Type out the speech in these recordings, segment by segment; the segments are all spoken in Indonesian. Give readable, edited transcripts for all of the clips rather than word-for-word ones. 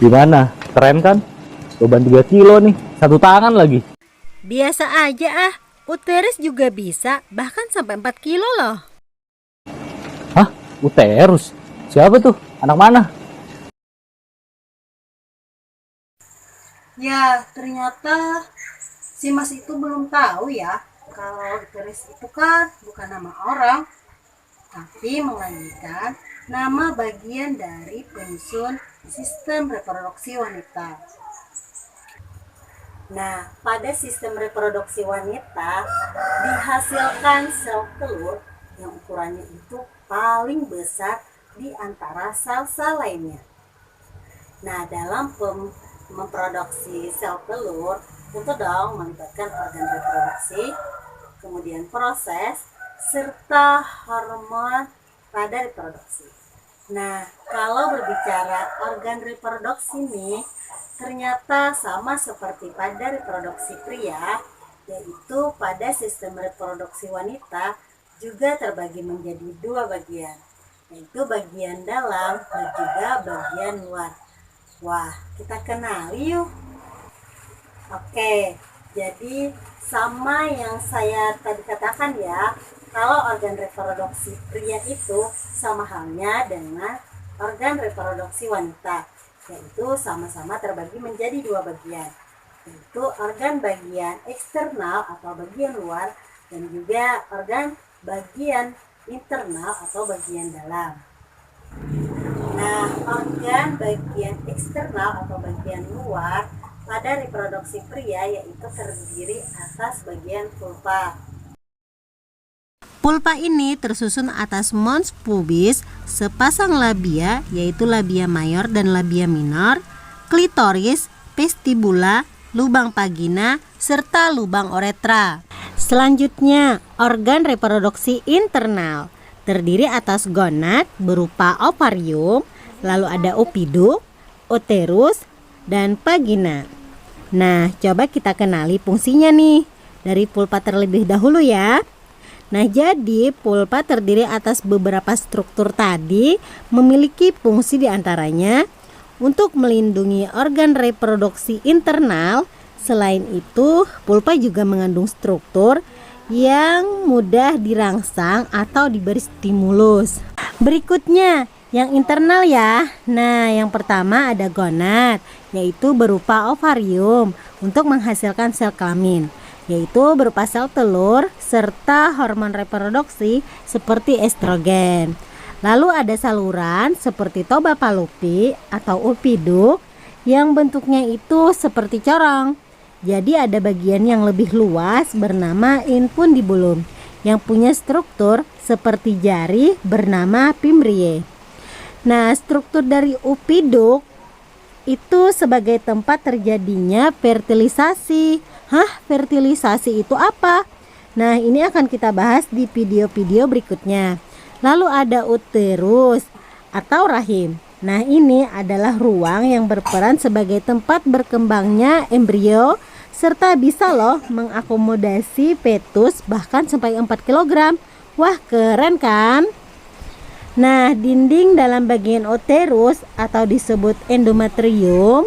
Gimana? Keren kan? Beban 3 kilo nih, satu tangan lagi. Biasa aja ah, uterus juga bisa, bahkan sampai 4 kilo loh. Hah? Uterus? Siapa tuh? Anak mana? Ya, ternyata si Mas itu belum tahu ya, kalau uterus itu kan bukan nama orang, tapi melainkan nama bagian dari penyusun sistem reproduksi wanita. Nah, pada sistem reproduksi wanita dihasilkan sel telur yang ukurannya itu paling besar di antara sel-sel lainnya. Nah, dalam memproduksi sel telur, tentu dong melibatkan organ reproduksi, kemudian proses, serta hormon pada reproduksi. Nah, kalau berbicara organ reproduksi nih, ternyata sama seperti pada reproduksi pria, yaitu pada sistem reproduksi wanita juga terbagi menjadi dua bagian, yaitu bagian dalam dan juga bagian luar. Wah, kita kenali yuk. Oke, jadi sama yang saya tadi katakan ya, kalau organ reproduksi pria itu sama halnya dengan organ reproduksi wanita, yaitu sama-sama terbagi menjadi dua bagian, yaitu organ bagian eksternal atau bagian luar dan juga organ bagian internal atau bagian dalam. Nah, organ bagian eksternal atau bagian luar pada reproduksi pria yaitu terdiri atas bagian vulva. Pulpa ini tersusun atas mons pubis, sepasang labia yaitu labia mayor dan labia minor, klitoris, vestibula, lubang vagina, serta lubang uretra. Selanjutnya, organ reproduksi internal terdiri atas gonad berupa ovarium, lalu ada opiduk, uterus, dan vagina. Nah, coba kita kenali fungsinya nih dari pulpa terlebih dahulu ya. Nah, jadi pulpa terdiri atas beberapa struktur tadi, memiliki fungsi diantaranya untuk melindungi organ reproduksi internal. Selain itu, pulpa juga mengandung struktur yang mudah dirangsang atau diberi stimulus. Berikutnya, yang internal ya. Nah, yang pertama ada gonad, yaitu berupa ovarium untuk menghasilkan sel kelamin, yaitu berupa sel telur serta hormon reproduksi seperti estrogen. Lalu ada saluran seperti toba fallopi atau opiduk yang bentuknya itu seperti corong. Jadi ada bagian yang lebih luas bernama infundibulum yang punya struktur seperti jari bernama fimbriae. Nah, struktur dari opiduk itu sebagai tempat terjadinya fertilisasi. Hah, fertilisasi itu apa? Nah, ini akan kita bahas di video-video berikutnya. Lalu ada uterus atau rahim. Nah, ini adalah ruang yang berperan sebagai tempat berkembangnya embrio serta bisa loh mengakomodasi fetus bahkan sampai 4 kg. Wah, keren kan? Nah, dinding dalam bagian uterus atau disebut endometrium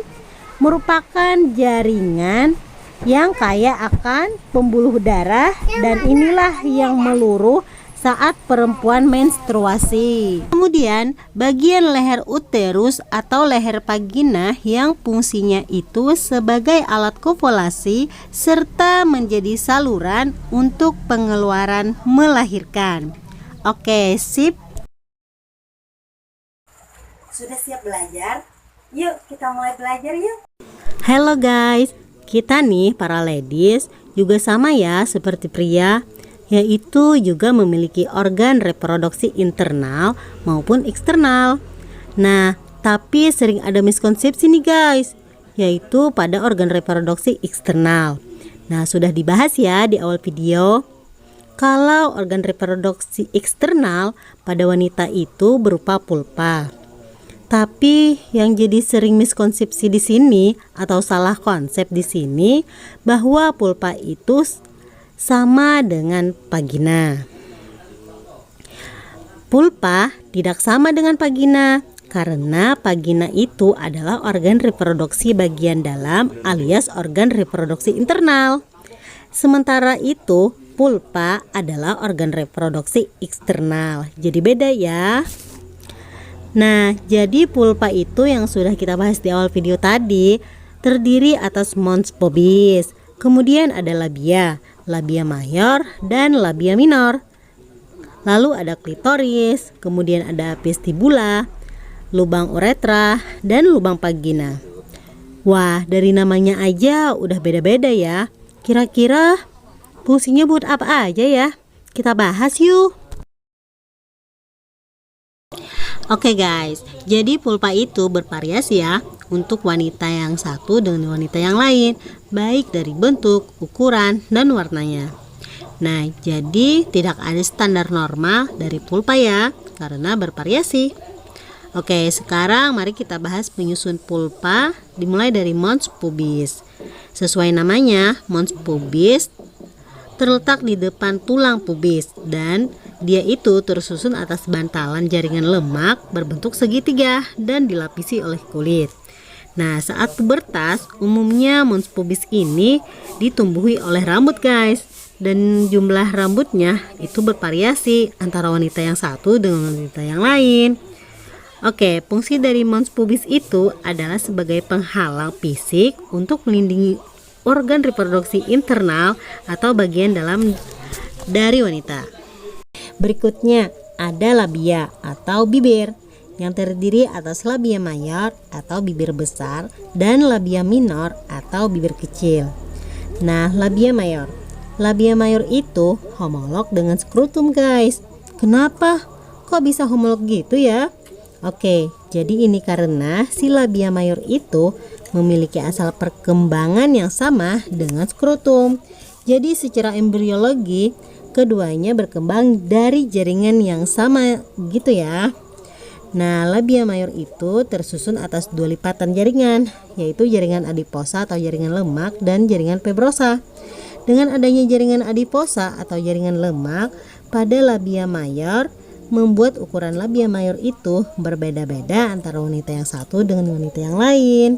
merupakan jaringan yang kaya akan pembuluh darah dan inilah yang meluruh saat perempuan menstruasi. Kemudian bagian leher uterus atau leher vagina yang fungsinya itu sebagai alat kopulasi serta menjadi saluran untuk pengeluaran melahirkan. Oke, sip. Sudah siap belajar? Yuk kita mulai belajar yuk. Hello guys, kita nih para ladies juga sama ya seperti pria, yaitu juga memiliki organ reproduksi internal maupun eksternal. Nah, tapi sering ada miskonsepsi nih guys, yaitu pada organ reproduksi eksternal. Nah, sudah dibahas ya di awal video. Kalau organ reproduksi eksternal pada wanita itu berupa pulpa. Tapi yang jadi sering miskonsepsi di sini atau salah konsep di sini bahwa pulpa itu sama dengan vagina. Pulpa tidak sama dengan vagina Karena vagina itu adalah organ reproduksi bagian dalam alias organ reproduksi internal. Sementara itu, pulpa adalah organ reproduksi eksternal. Jadi beda ya. Nah, jadi pulpa itu yang sudah kita bahas di awal video tadi terdiri atas mons pubis. Kemudian ada labia, labia mayor dan labia minor. Lalu ada klitoris, kemudian ada vestibula, lubang uretra, dan lubang vagina. Wah, dari namanya aja udah beda-beda ya. Kira-kira fungsinya buat apa aja ya? Kita bahas yuk. Oke guys, jadi pulpa itu bervariasi ya untuk wanita yang satu dengan wanita yang lain, baik dari bentuk, ukuran, dan warnanya. Nah, jadi tidak ada standar normal dari pulpa ya, karena bervariasi. Oke, sekarang mari kita bahas penyusun pulpa dimulai dari mons pubis. Sesuai namanya, mons pubis terletak di depan tulang pubis dan dia itu tersusun atas bantalan jaringan lemak berbentuk segitiga dan dilapisi oleh kulit. Nah, saat pubertas umumnya mons pubis ini ditumbuhi oleh rambut guys, dan jumlah rambutnya itu bervariasi antara wanita yang satu dengan wanita yang lain. Oke, fungsi dari mons pubis itu adalah sebagai penghalang fisik untuk melindungi organ reproduksi internal atau bagian dalam dari wanita. Berikutnya ada labia atau bibir yang terdiri atas labia mayor atau bibir besar dan labia minor atau bibir kecil. Nah, labia mayor itu homolog dengan skrotum guys. Kenapa? Kok bisa homolog gitu ya? Oke, jadi ini karena si labia mayor itu memiliki asal perkembangan yang sama dengan skrotum. Jadi secara embriologi keduanya berkembang dari jaringan yang sama gitu ya. Nah, labia mayor itu tersusun atas dua lipatan jaringan, yaitu jaringan adiposa atau jaringan lemak dan jaringan fibrosa. Dengan adanya jaringan adiposa atau jaringan lemak pada labia mayor membuat ukuran labia mayor itu berbeda-beda antara wanita yang satu dengan wanita yang lain.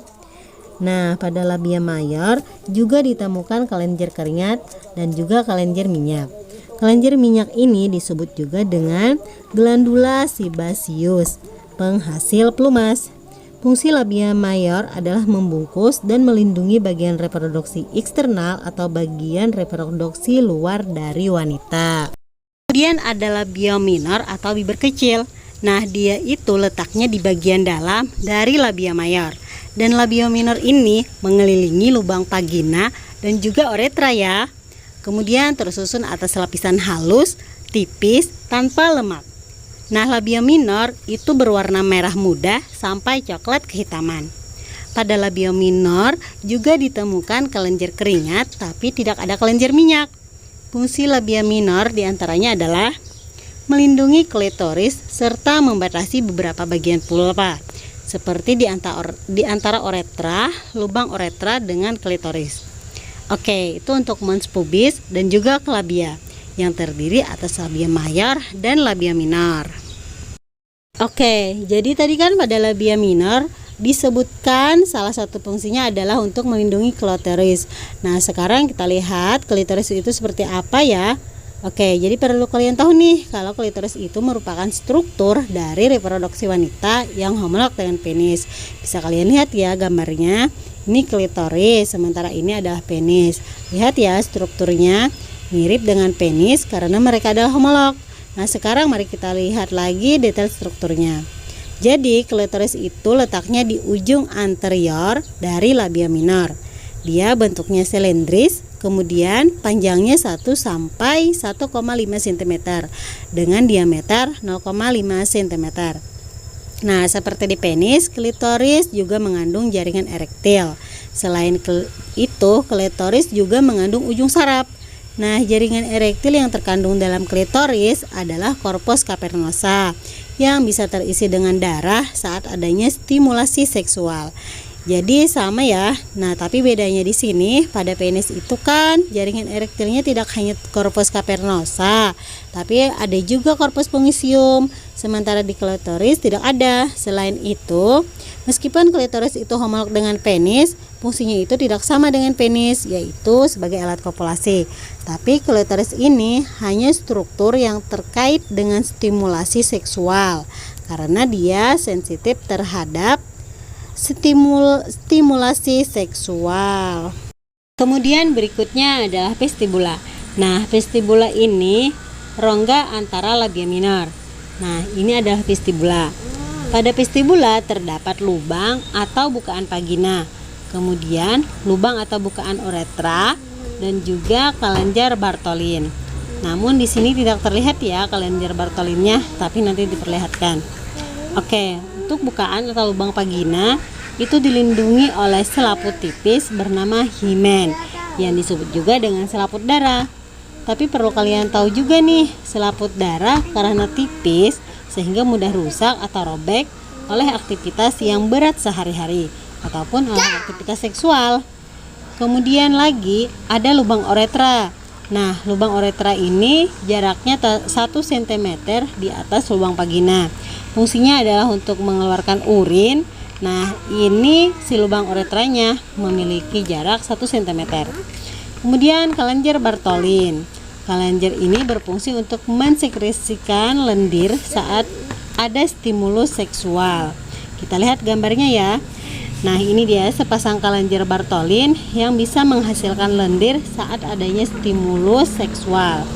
Nah, pada labia mayor juga ditemukan kelenjar keringat dan juga kelenjar minyak. Kelenjar minyak ini disebut juga dengan glandula sebaceous, penghasil pelumas. Fungsi labia mayor adalah membungkus dan melindungi bagian reproduksi eksternal atau bagian reproduksi luar dari wanita. Kemudian ada labia minor atau bibir kecil. Nah, dia itu letaknya di bagian dalam dari labia mayor. Dan labia minor ini mengelilingi lubang vagina dan juga uretra ya. Kemudian tersusun atas lapisan halus, tipis, tanpa lemak. Nah, labia minor itu berwarna merah muda sampai coklat kehitaman. Pada labia minor juga ditemukan kelenjar keringat tapi tidak ada kelenjar minyak. Fungsi labia minor diantaranya adalah melindungi klitoris serta membatasi beberapa bagian pulpa, seperti di antara uretra, lubang uretra dengan klitoris. Oke, itu untuk mons pubis dan juga labia yang terdiri atas labia mayor dan labia minor. Oke, jadi tadi kan pada labia minor disebutkan salah satu fungsinya adalah untuk melindungi klitoris. Nah, sekarang kita lihat klitoris itu seperti apa ya. Oke, jadi perlu kalian tahu nih kalau klitoris itu merupakan struktur dari reproduksi wanita yang homolog dengan penis. Bisa kalian lihat ya gambarnya. Ini klitoris, sementara ini adalah penis. Lihat ya strukturnya mirip dengan penis karena mereka adalah homolog. Nah, sekarang mari kita lihat lagi detail strukturnya. Jadi klitoris itu letaknya di ujung anterior dari labia minor. Dia bentuknya silindris, kemudian panjangnya 1 sampai 1,5 cm dengan diameter 0,5 cm. Nah, seperti di penis, klitoris juga mengandung jaringan erektil. Selain itu, klitoris juga mengandung ujung saraf. Nah, jaringan erektil yang terkandung dalam klitoris adalah corpus cavernosa yang bisa terisi dengan darah saat adanya stimulasi seksual. Jadi sama ya. Nah, tapi bedanya di sini pada penis itu kan jaringan erektilnya tidak hanya corpus cavernosa, tapi ada juga corpus spongium sementara di klitoris tidak ada. Selain itu, meskipun klitoris itu homolog dengan penis, fungsinya itu tidak sama dengan penis, yaitu sebagai alat kopulasi. Tapi klitoris ini hanya struktur yang terkait dengan stimulasi seksual, karena dia sensitif terhadap stimulasi seksual. Kemudian berikutnya adalah vestibula. Nah, vestibula ini rongga antara labia minor. Nah, ini adalah vestibula. Pada vestibula terdapat lubang atau bukaan vagina, kemudian lubang atau bukaan uretra, dan juga kelenjar Bartholin. Namun di sini tidak terlihat ya kelenjar Bartholinnya, tapi nanti diperlihatkan. Oke, untuk bukaan atau lubang vagina itu dilindungi oleh selaput tipis bernama himen, yang disebut juga dengan selaput darah. Tapi perlu kalian tahu juga nih, selaput darah karena tipis sehingga mudah rusak atau robek oleh aktivitas yang berat sehari-hari ataupun oleh aktivitas seksual. Kemudian lagi ada lubang uretra. Nah, lubang uretra ini jaraknya 1 cm di atas lubang vagina. Fungsinya adalah untuk mengeluarkan urin. Nah, ini si lubang uretranya memiliki jarak 1 cm. Kemudian kelenjar Bartholin. Kelenjar ini berfungsi untuk mensekresikan lendir saat ada stimulus seksual. Kita lihat gambarnya ya. Nah, ini dia sepasang kelenjar Bartholin yang bisa menghasilkan lendir saat adanya stimulus seksual.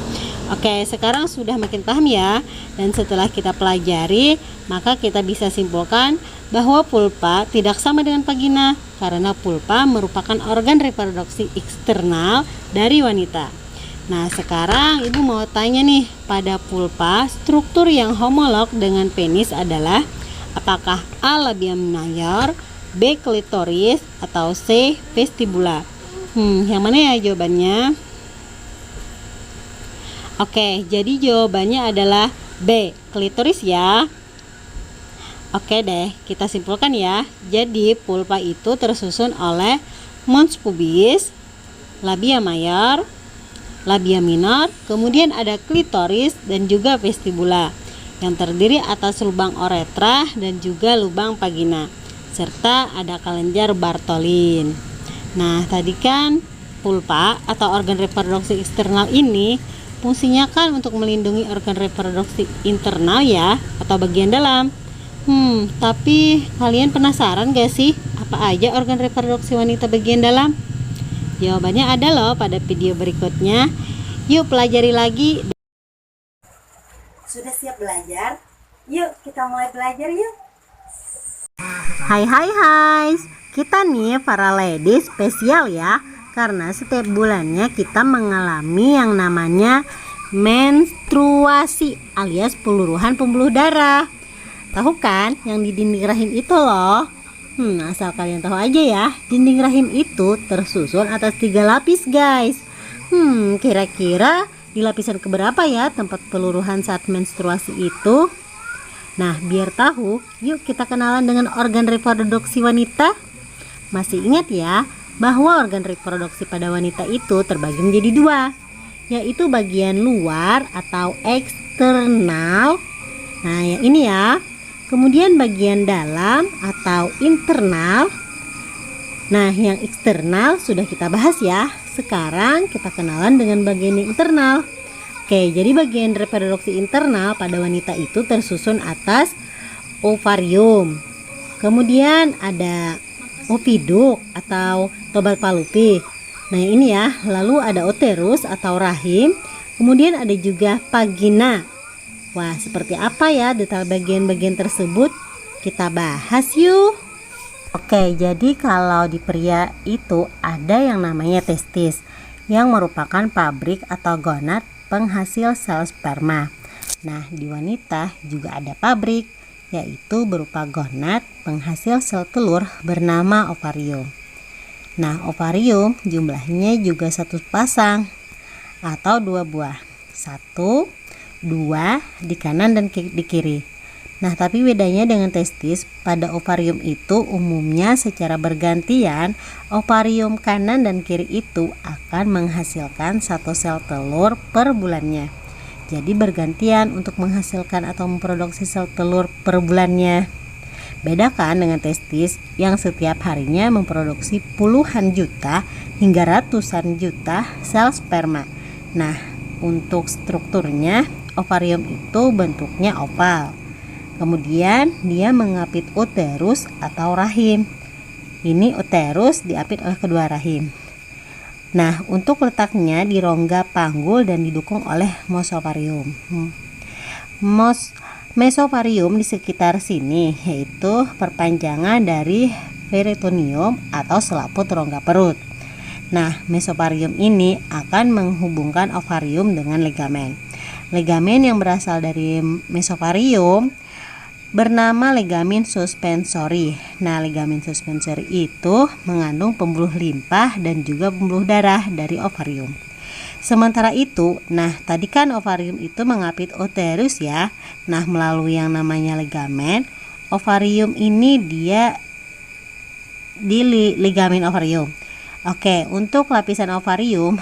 Oke, sekarang sudah makin paham ya. Dan setelah kita pelajari, maka kita bisa simpulkan bahwa pulpa tidak sama dengan vagina, karena pulpa merupakan organ reproduksi eksternal dari wanita. Nah, sekarang ibu mau tanya nih, pada pulpa struktur yang homolog dengan penis adalah apakah A. labia mayor, B. klitoris, atau C. vestibula? Yang mana ya jawabannya? Oke, jadi jawabannya adalah B. klitoris ya. Oke deh, kita simpulkan ya. Jadi pulpa itu tersusun oleh mons pubis, labia mayor, labia minor, kemudian ada klitoris dan juga vestibula yang terdiri atas lubang uretra dan juga lubang vagina, serta ada kelenjar Bartholin. Nah, tadi kan pulpa atau organ reproduksi eksternal ini fungsinya kan untuk melindungi organ reproduksi internal ya, atau bagian dalam. Tapi kalian penasaran gak sih apa aja organ reproduksi wanita bagian dalam? Jawabannya ada loh pada video berikutnya. Yuk pelajari lagi. Sudah siap belajar? Yuk kita mulai belajar yuk. Hai, kita nih para ladies spesial ya, karena setiap bulannya kita mengalami yang namanya menstruasi alias peluruhan pembuluh darah. Tahu kan yang di dinding rahim itu loh? Asal kalian tahu aja ya, dinding rahim itu tersusun atas 3 lapis guys. Kira-kira di lapisan keberapa ya tempat peluruhan saat menstruasi itu? Nah, biar tahu, yuk kita kenalan dengan organ reproduksi wanita. Masih ingat ya, bahwa organ reproduksi pada wanita itu terbagi menjadi 2, yaitu bagian luar atau eksternal. Nah, yang ini ya. Kemudian bagian dalam atau internal. Nah, yang eksternal sudah kita bahas ya. Sekarang kita kenalan dengan bagian yang internal. Oke, jadi bagian reproduksi internal pada wanita itu tersusun atas ovarium. Kemudian ada oviduk atau tobat Fallopi. Nah, ini ya. Lalu ada uterus atau rahim. Kemudian ada juga vagina. Wah, seperti apa ya detail bagian-bagian tersebut? Kita bahas yuk. Oke, jadi kalau di pria itu ada yang namanya testis, yang merupakan pabrik atau gonad penghasil sel sperma. Nah, di wanita juga ada pabrik, yaitu berupa gonad penghasil sel telur bernama ovarium. Nah, ovarium jumlahnya juga 1 pasang atau 2 buah. 1, 2 di kanan dan di kiri. Nah, tapi bedanya dengan testis, pada ovarium itu umumnya secara bergantian ovarium kanan dan kiri itu akan menghasilkan 1 sel telur per bulannya. Jadi bergantian untuk menghasilkan atau memproduksi sel telur per bulannya. Beda kan dengan testis yang setiap harinya memproduksi puluhan juta hingga ratusan juta sel sperma. Nah, untuk strukturnya ovarium itu bentuknya oval. Kemudian dia mengapit uterus atau rahim. Ini uterus diapit oleh kedua rahim. Nah, untuk letaknya di rongga panggul dan didukung oleh mesovarium. Mesovarium di sekitar sini yaitu perpanjangan dari peritoneum atau selaput rongga perut. Nah, mesovarium ini akan menghubungkan ovarium dengan ligamen. Ligamen yang berasal dari mesovarium bernama ligamen suspensori. Nah, ligamen suspensori itu mengandung pembuluh limpa dan juga pembuluh darah dari ovarium. Sementara itu, nah tadi kan ovarium itu mengapit uterus ya. Nah, melalui yang namanya ligamen, ovarium ini dia di ligamen ovarium. Oke, untuk lapisan ovarium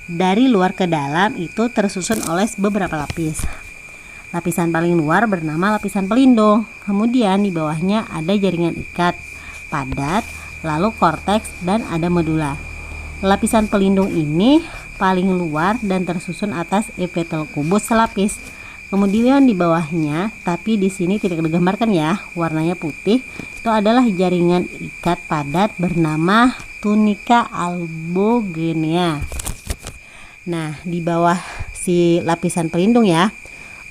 dari luar ke dalam itu tersusun oleh beberapa lapis. Lapisan paling luar bernama lapisan pelindung. Kemudian di bawahnya ada jaringan ikat padat, lalu korteks dan ada medula. Lapisan pelindung ini paling luar dan tersusun atas epitel kubus selapis. Kemudian di bawahnya, tapi di sini tidak digambarkan ya, warnanya putih, itu adalah jaringan ikat padat bernama tunika albuginea. Nah, di bawah si lapisan pelindung ya.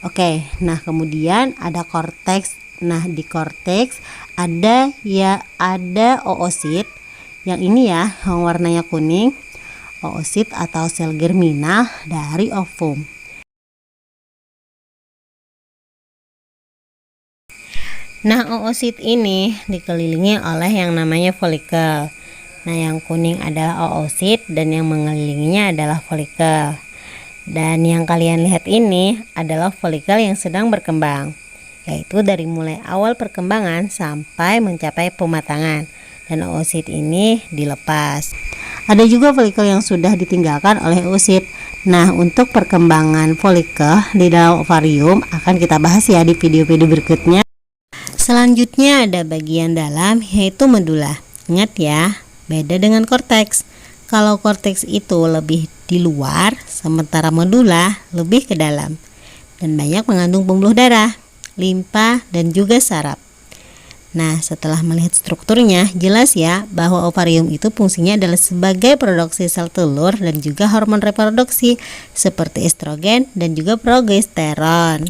Oke, nah kemudian ada korteks. Nah, di korteks ada oosit. Yang ini ya, yang warnanya kuning. Oosit atau sel germinal dari ovum. Nah, oosit ini dikelilingi oleh yang namanya folikel. Nah, yang kuning adalah oosit dan yang mengelilinginya adalah folikel. Dan yang kalian lihat ini adalah folikel yang sedang berkembang, yaitu dari mulai awal perkembangan sampai mencapai pematangan. Dan oosit ini dilepas. Ada juga folikel yang sudah ditinggalkan oleh oosit. Nah, untuk perkembangan folikel di dalam ovarium akan kita bahas ya di video-video berikutnya. Selanjutnya ada bagian dalam yaitu medula. Ingat ya, beda dengan korteks. Kalau korteks itu lebih di luar, sementara medula lebih ke dalam dan banyak mengandung pembuluh darah, limpa dan juga saraf. Nah, setelah melihat strukturnya, jelas ya bahwa ovarium itu fungsinya adalah sebagai produksi sel telur dan juga hormon reproduksi seperti estrogen dan juga progesteron.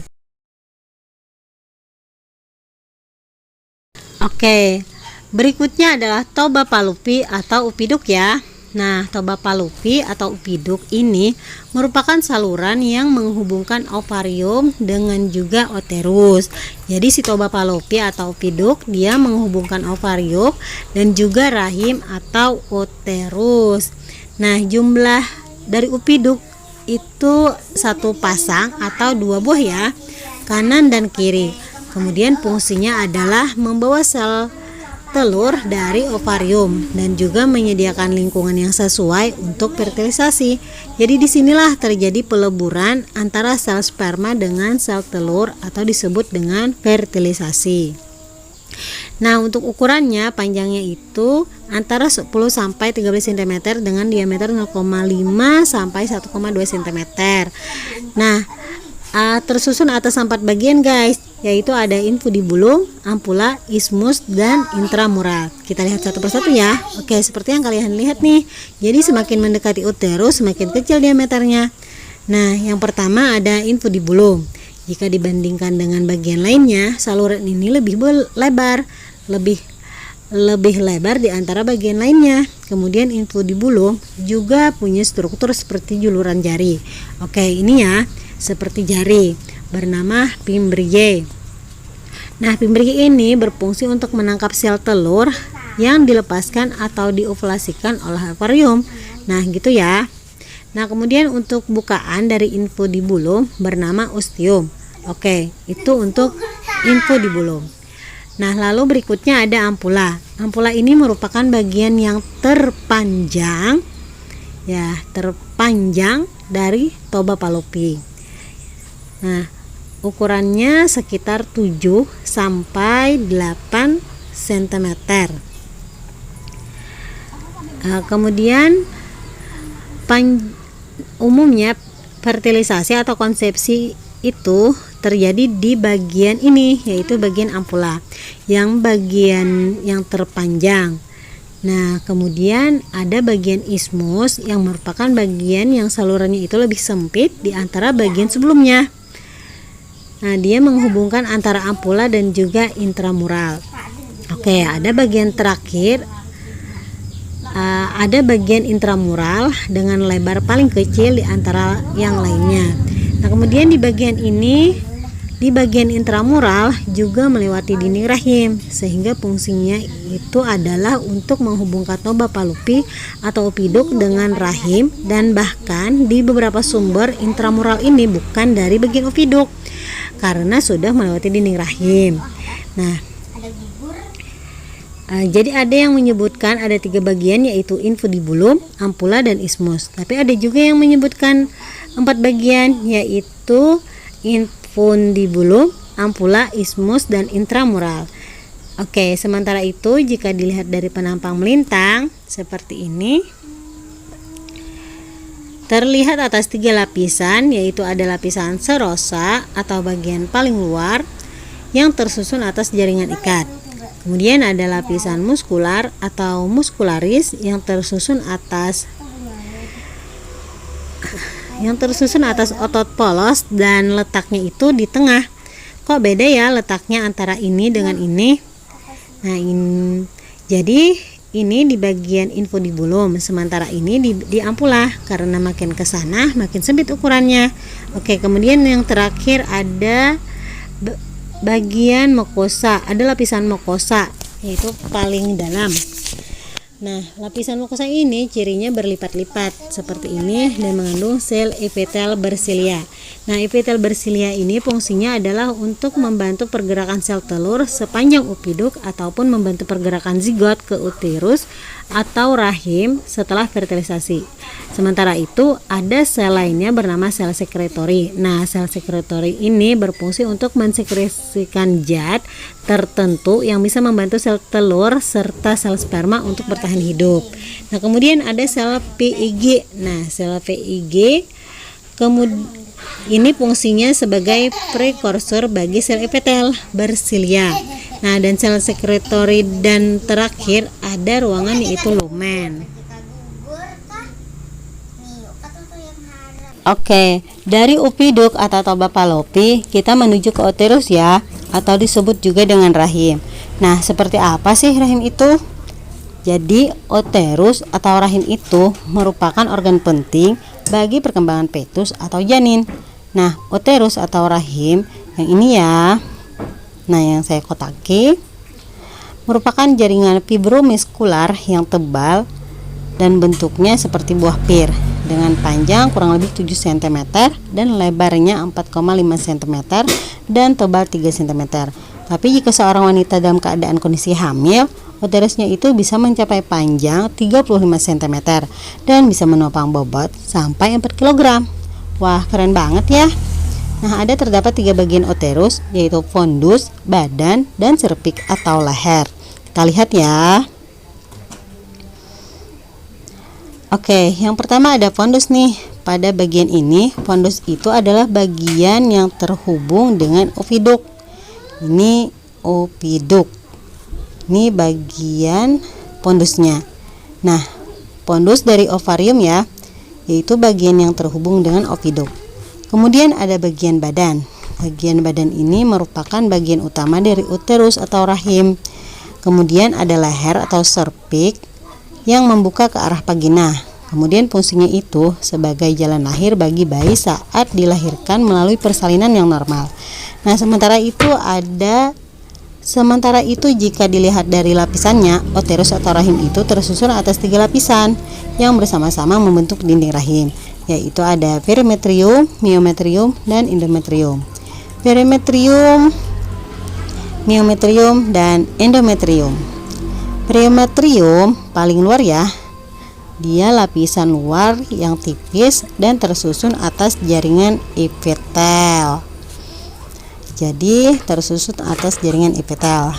Oke, berikutnya adalah Toba Palupi atau upiduk ya. Nah, Toba Palupi atau upiduk ini merupakan saluran yang menghubungkan ovarium dengan juga uterus. Jadi si Toba Palupi atau upiduk dia menghubungkan ovarium dan juga rahim atau uterus. Nah, jumlah dari upiduk itu satu pasang atau dua buah ya, kanan dan kiri. Kemudian fungsinya adalah membawa sel telur dari ovarium dan juga menyediakan lingkungan yang sesuai untuk fertilisasi. Jadi disinilah terjadi peleburan antara sel sperma dengan sel telur atau disebut dengan fertilisasi. Nah, untuk ukurannya panjangnya itu antara 10 sampai 13 cm dengan diameter 0,5 sampai 1,2 cm. Nah, tersusun atas 4 bagian guys, yaitu ada infundibulum, ampula, isthmus, dan intramural. Kita lihat satu persatu ya. Oke, seperti yang kalian lihat nih. Jadi semakin mendekati uterus semakin kecil diameternya. Nah, yang pertama ada infundibulum. Jika dibandingkan dengan bagian lainnya, saluran ini lebih lebar, lebih lebar di antara bagian lainnya. Kemudian infundibulum juga punya struktur seperti juluran jari. Oke, ini ya seperti jari, bernama fimbriae. Nah, fimbriae ini berfungsi untuk menangkap sel telur yang dilepaskan atau diovulasikan oleh ovarium. Nah, gitu ya. Nah, kemudian untuk bukaan dari infundibulum bernama ostium. Oke, itu untuk infundibulum. Nah, lalu berikutnya ada ampula. Ampula ini merupakan bagian yang terpanjang dari Toba Palupi. Nah, ukurannya sekitar 7 sampai 8 cm. Kemudian umumnya fertilisasi atau konsepsi itu terjadi di bagian ini, yaitu bagian ampula, yang bagian yang terpanjang. Nah, kemudian ada bagian ismus yang merupakan bagian yang salurannya itu lebih sempit di antara bagian sebelumnya. Nah, dia menghubungkan antara ampula dan juga intramural. Oke, ada bagian terakhir, ada bagian intramural dengan lebar paling kecil di antara yang lainnya. Nah, kemudian di bagian ini, di bagian intramural juga melewati dinding rahim, sehingga fungsinya itu adalah untuk menghubungkan toba palupi atau opiduk dengan rahim, dan bahkan di beberapa sumber intramural ini bukan dari bagian opiduk karena sudah melewati dinding rahim. Nah, jadi ada yang menyebutkan ada 3 bagian, yaitu infundibulum, ampula, dan ismus. Tapi ada juga yang menyebutkan 4 bagian, yaitu infundibulum, ampula, ismus, dan intramural. Oke, sementara itu jika dilihat dari penampang melintang seperti ini, terlihat atas 3 lapisan, yaitu ada lapisan serosa atau bagian paling luar yang tersusun atas jaringan ikat. Kemudian ada lapisan muskular atau muskularis yang tersusun atas otot polos, dan letaknya itu di tengah. Kok beda ya letaknya antara ini dengan ini? Nah, jadi ini di bagian infundibulum, sementara ini di ampula, karena makin ke sana makin sempit ukurannya. Oke, kemudian yang terakhir ada bagian mukosa, ada lapisan mukosa, yaitu paling dalam. Nah, lapisan mukosa ini cirinya berlipat-lipat seperti ini dan mengandung sel epitel bersilia. Nah, epitel bersilia ini fungsinya adalah untuk membantu pergerakan sel telur sepanjang opiduk ataupun membantu pergerakan zigot ke uterus atau rahim setelah fertilisasi. Sementara itu, ada sel lainnya bernama sel sekretori. Nah, sel sekretori ini berfungsi untuk mensekresikan zat tertentu yang bisa membantu sel telur serta sel sperma untuk bertahan hidup. Nah, kemudian ada sel PIG. Nah, sel PIG ini fungsinya sebagai prekursor bagi sel epitel bersilia. Nah, dan sel sekretori, dan terakhir ada ruangan yaitu lumen. Oke, dari opiduk atau toba palupi kita menuju ke uterus ya, atau disebut juga dengan rahim. Nah, seperti apa sih rahim itu? Jadi, uterus atau rahim itu merupakan organ penting bagi perkembangan fetus atau janin. Nah, uterus atau rahim yang ini ya, nah yang saya kotaki, merupakan jaringan fibromuskular yang tebal dan bentuknya seperti buah pir, dengan panjang kurang lebih 7 cm dan lebarnya 4,5 cm dan tebal 3 cm. Tapi jika seorang wanita dalam keadaan kondisi hamil, uterusnya itu bisa mencapai panjang 35 cm dan bisa menopang bobot sampai 4 kg. Wah, keren banget ya. Nah, ada terdapat 3 bagian uterus, yaitu fundus, badan, dan cervix atau leher. Kita lihat ya. Oke, yang pertama ada fundus nih. Pada bagian ini, fundus itu adalah bagian yang terhubung dengan opiduk. Ini opiduk. Ini bagian fundusnya. Nah, fundus dari ovarium ya, yaitu bagian yang terhubung dengan opiduk. Kemudian ada bagian badan. Bagian badan ini merupakan bagian utama dari uterus atau rahim. Kemudian ada leher atau cervix yang membuka ke arah vagina. Kemudian fungsinya itu sebagai jalan lahir bagi bayi saat dilahirkan melalui persalinan yang normal. Nah, sementara itu jika dilihat dari lapisannya, uterus atau rahim itu tersusun atas 3 lapisan yang bersama-sama membentuk dinding rahim, yaitu ada perimetrium, myometrium, dan endometrium. Perimetrium, myometrium, dan endometrium. Perimetrium paling luar ya. Dia lapisan luar yang tipis dan tersusun atas jaringan epitel. jadi tersusun atas jaringan epitel.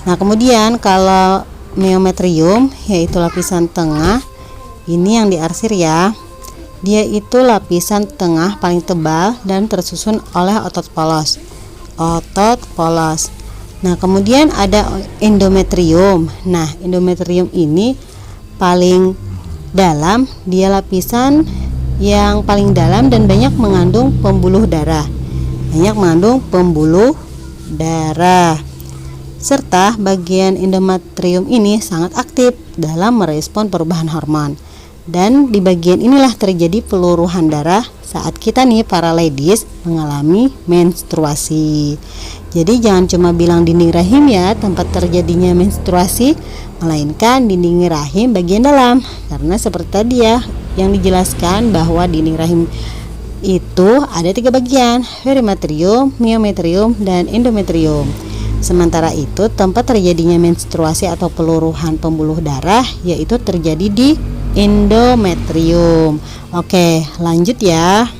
Nah, kemudian kalau myometrium, yaitu lapisan tengah, ini yang diarsir ya. Dia itu lapisan tengah paling tebal dan tersusun oleh otot polos. Otot polos. Nah, kemudian ada endometrium. Nah, endometrium ini paling dalam, dia lapisan yang paling dalam dan banyak mengandung pembuluh darah. Serta bagian endometrium ini sangat aktif dalam merespon perubahan hormon. Dan di bagian inilah terjadi peluruhan darah saat kita nih para ladies mengalami menstruasi. Jadi jangan cuma bilang dinding rahim ya tempat terjadinya menstruasi, melainkan dinding rahim bagian dalam. Karena seperti tadi ya yang dijelaskan bahwa dinding rahim itu ada 3 bagian, perimetrium, myometrium, dan endometrium. Sementara itu tempat terjadinya menstruasi atau peluruhan pembuluh darah yaitu terjadi di endometrium. Oke, lanjut ya.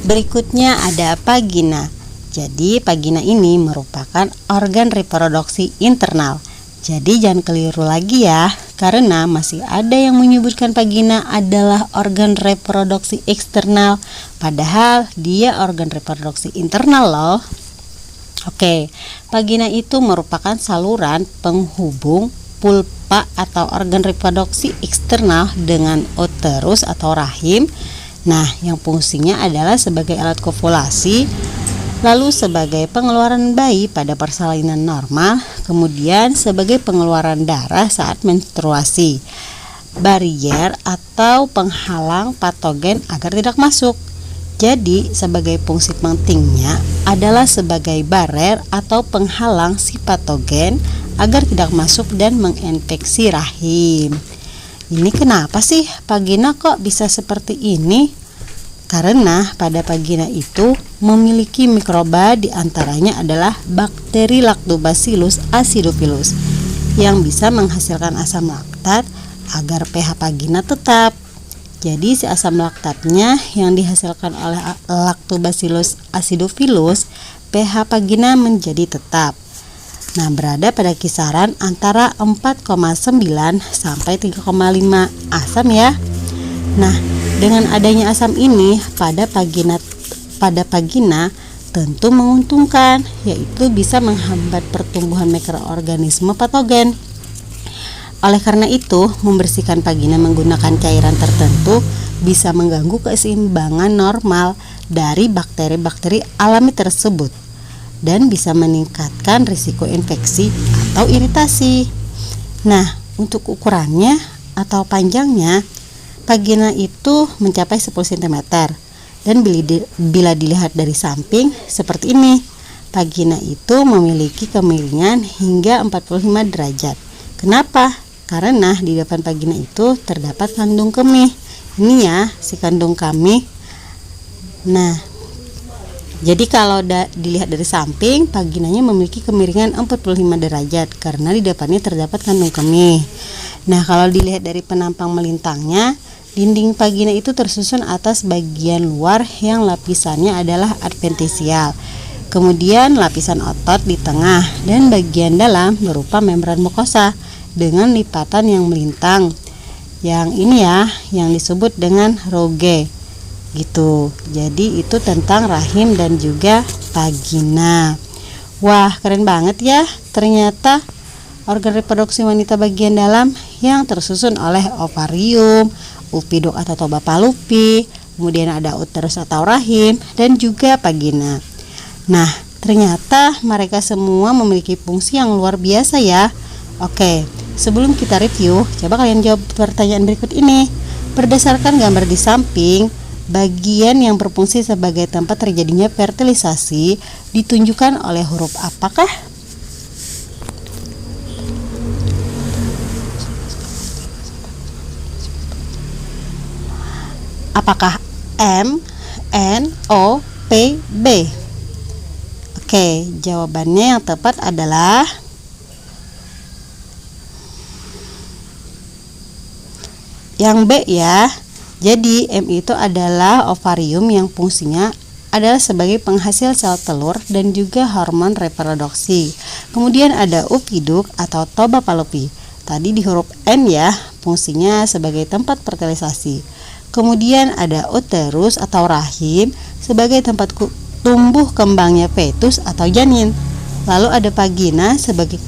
Berikutnya ada vagina. Jadi vagina ini merupakan organ reproduksi internal. Jadi jangan keliru lagi ya, karena masih ada yang menyebutkan vagina adalah organ reproduksi eksternal, padahal dia organ reproduksi internal loh. Oke, vagina itu merupakan saluran penghubung pulpa atau organ reproduksi eksternal dengan uterus atau rahim. Nah, yang fungsinya adalah sebagai alat kopulasi, lalu sebagai pengeluaran bayi pada persalinan normal, kemudian sebagai pengeluaran darah saat menstruasi, barier atau penghalang patogen agar tidak masuk. Jadi sebagai fungsi pentingnya adalah sebagai barier atau penghalang si patogen agar tidak masuk dan menginfeksi rahim. Ini kenapa sih vagina kok bisa seperti ini? Karena pada vagina itu memiliki mikroba, diantaranya adalah bakteri Lactobacillus acidophilus yang bisa menghasilkan asam laktat agar pH vagina tetap. Jadi si asam laktatnya yang dihasilkan oleh Lactobacillus acidophilus, pH vagina menjadi tetap. Nah, berada pada kisaran antara 4,9 sampai 3,5 asam ya. Nah, dengan adanya asam ini pada vagina tentu menguntungkan, yaitu bisa menghambat pertumbuhan mikroorganisme patogen. Oleh karena itu, membersihkan vagina menggunakan cairan tertentu bisa mengganggu keseimbangan normal dari bakteri-bakteri alami tersebut dan bisa meningkatkan risiko infeksi atau iritasi. Nah, untuk ukurannya atau panjangnya, vagina itu mencapai 10 cm dan bila dilihat dari samping seperti ini, vagina itu memiliki kemiringan hingga 45 derajat. Kenapa? Karena di depan vagina itu terdapat kandung kemih. Ini ya si kandung kemih. Nah, jadi kalau dilihat dari samping, vaginanya memiliki kemiringan 45 derajat karena di depannya terdapat kandung kemih. Nah, kalau dilihat dari penampang melintangnya, dinding vagina itu tersusun atas bagian luar yang lapisannya adalah adventisial. Kemudian lapisan otot di tengah dan bagian dalam berupa membran mukosa dengan lipatan yang melintang. Yang ini ya yang disebut dengan roge gitu. Jadi itu tentang rahim dan juga vagina. Wah, keren banget ya. Ternyata organ reproduksi wanita bagian dalam yang tersusun oleh ovarium, oviduk atau toba fallopi, kemudian ada uterus atau rahim, dan juga vagina. Nah, ternyata mereka semua memiliki fungsi yang luar biasa ya. Oke, sebelum kita review, coba kalian jawab pertanyaan berikut ini. Berdasarkan gambar di samping, bagian yang berfungsi sebagai tempat terjadinya fertilisasi ditunjukkan oleh huruf apakah? Apakah M, N, O, P, B? Oke, jawabannya yang tepat adalah yang B ya. Jadi M itu adalah ovarium yang fungsinya adalah sebagai penghasil sel telur dan juga hormon reproduksi. Kemudian ada upiduk atau toba palopi. Tadi di huruf N ya, fungsinya sebagai tempat fertilisasi. Kemudian ada uterus atau rahim sebagai tempat tumbuh kembangnya fetus atau janin. Lalu ada vagina sebagai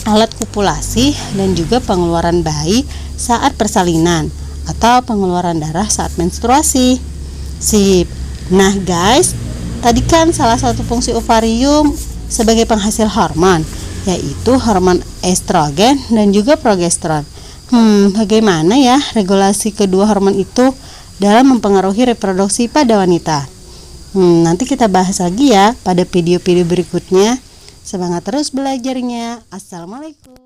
alat kopulasi dan juga pengeluaran bayi saat persalinan atau pengeluaran darah saat menstruasi. Sip. Nah guys, tadi kan salah satu fungsi ovarium sebagai penghasil hormon, yaitu hormon estrogen dan juga progesteron. Bagaimana ya regulasi kedua hormon itu dalam mempengaruhi reproduksi pada wanita? Nanti kita bahas lagi ya pada video-video berikutnya. Semangat terus belajarnya. Assalamualaikum.